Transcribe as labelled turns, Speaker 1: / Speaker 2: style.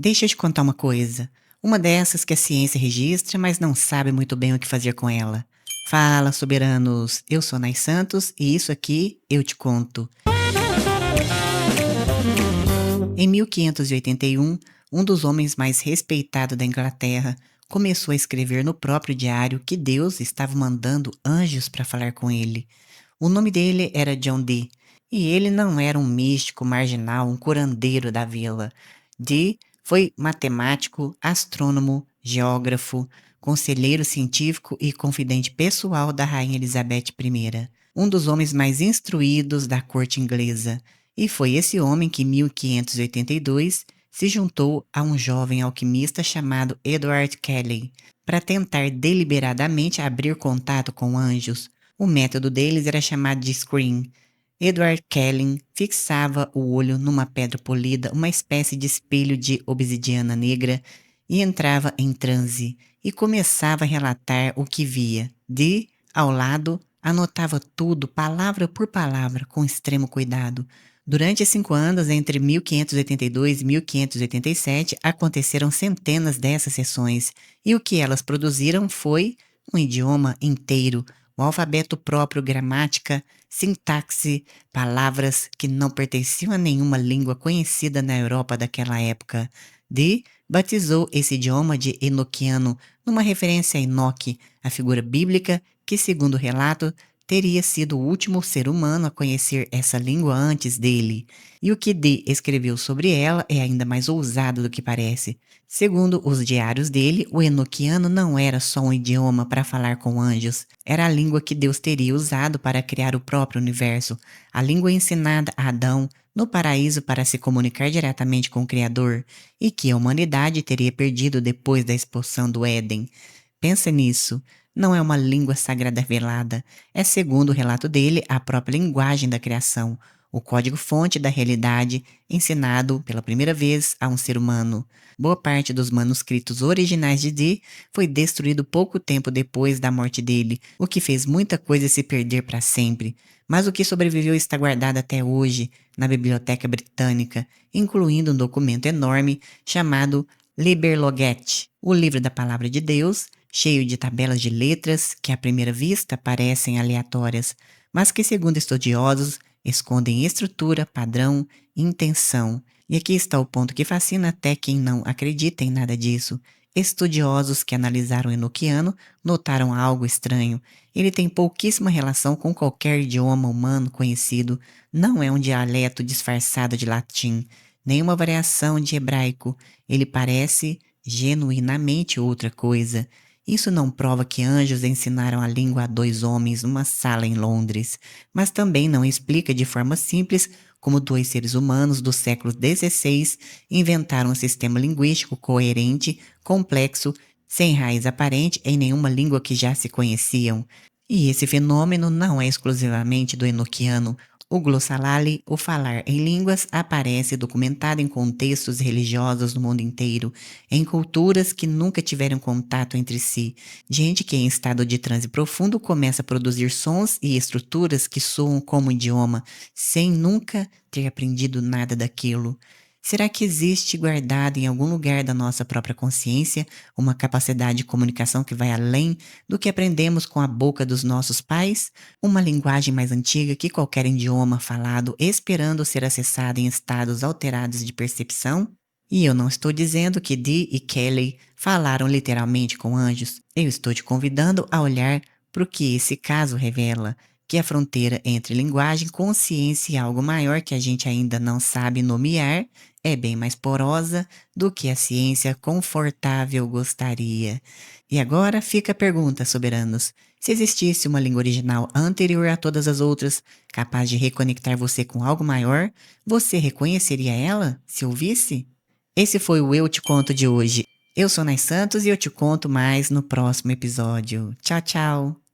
Speaker 1: Deixa eu te contar uma coisa. Uma dessas que a ciência registra, mas não sabe muito bem o que fazer com ela. Fala, soberanos. Eu sou Nai Santos e isso aqui eu te conto. Em 1581, um dos homens mais respeitados da Inglaterra começou a escrever no próprio diário que Deus estava mandando anjos para falar com ele. O nome dele era John Dee, e ele não era um místico marginal, um curandeiro da vila. Dee foi matemático, astrônomo, geógrafo, conselheiro científico e confidente pessoal da Rainha Elizabeth I, um dos homens mais instruídos da corte inglesa. E foi esse homem que, em 1582, se juntou a um jovem alquimista chamado Edward Kelly para tentar deliberadamente abrir contato com anjos. O método deles era chamado de screen. Edward Kelly fixava o olho numa pedra polida, uma espécie de espelho de obsidiana negra, e entrava em transe e começava a relatar o que via. Ao lado, anotava tudo, palavra por palavra, com extremo cuidado. Durante 5 anos, entre 1582 e 1587, aconteceram centenas dessas sessões, e o que elas produziram foi um idioma inteiro, o alfabeto próprio, gramática, sintaxe, palavras que não pertenciam a nenhuma língua conhecida na Europa daquela época. Dee batizou esse idioma de enoquiano, numa referência a Enoque, a figura bíblica que, segundo o relato, teria sido o último ser humano a conhecer essa língua antes dele. E o que Dee escreveu sobre ela é ainda mais ousado do que parece. Segundo os diários dele, o enoquiano não era só um idioma para falar com anjos, era a língua que Deus teria usado para criar o próprio universo, a língua ensinada a Adão no paraíso para se comunicar diretamente com o Criador, e que a humanidade teria perdido depois da expulsão do Éden. Pensa nisso. Não é uma língua sagrada velada, é, segundo o relato dele, a própria linguagem da criação, o código-fonte da realidade ensinado pela primeira vez a um ser humano. Boa parte dos manuscritos originais de Dee foi destruído pouco tempo depois da morte dele, o que fez muita coisa se perder para sempre. Mas o que sobreviveu está guardado até hoje na Biblioteca Britânica, incluindo um documento enorme chamado Liber Loget, o livro da Palavra de Deus, cheio de tabelas de letras que à primeira vista parecem aleatórias, mas que, segundo estudiosos, escondem estrutura, padrão e intenção. E aqui está o ponto que fascina até quem não acredita em nada disso. Estudiosos que analisaram o enoquiano notaram algo estranho. Ele tem pouquíssima relação com qualquer idioma humano conhecido, não é um dialeto disfarçado de latim, nenhuma variação de hebraico. Ele parece genuinamente outra coisa. Isso não prova que anjos ensinaram a língua a 2 homens numa sala em Londres, mas também não explica de forma simples como 2 seres humanos do século XVI inventaram um sistema linguístico coerente, complexo, sem raiz aparente em nenhuma língua que já se conheciam. E esse fenômeno não é exclusivamente do enoquiano. O glossalali, o falar em línguas, aparece documentado em contextos religiosos no mundo inteiro, em culturas que nunca tiveram contato entre si. Gente que em estado de transe profundo começa a produzir sons e estruturas que soam como idioma, sem nunca ter aprendido nada daquilo. Será que existe guardado em algum lugar da nossa própria consciência uma capacidade de comunicação que vai além do que aprendemos com a boca dos nossos pais? Uma linguagem mais antiga que qualquer idioma falado, esperando ser acessado em estados alterados de percepção? E eu não estou dizendo que Dee e Kelly falaram literalmente com anjos. Eu estou te convidando a olhar para o que esse caso revela, que a fronteira entre linguagem, consciência e algo maior que a gente ainda não sabe nomear é bem mais porosa do que a ciência confortável gostaria. E agora fica a pergunta, soberanos. Se existisse uma língua original anterior a todas as outras, capaz de reconectar você com algo maior, você reconheceria ela se ouvisse? Esse foi o Eu Te Conto de hoje. Eu sou Nai Santos e eu te conto mais no próximo episódio. Tchau, tchau!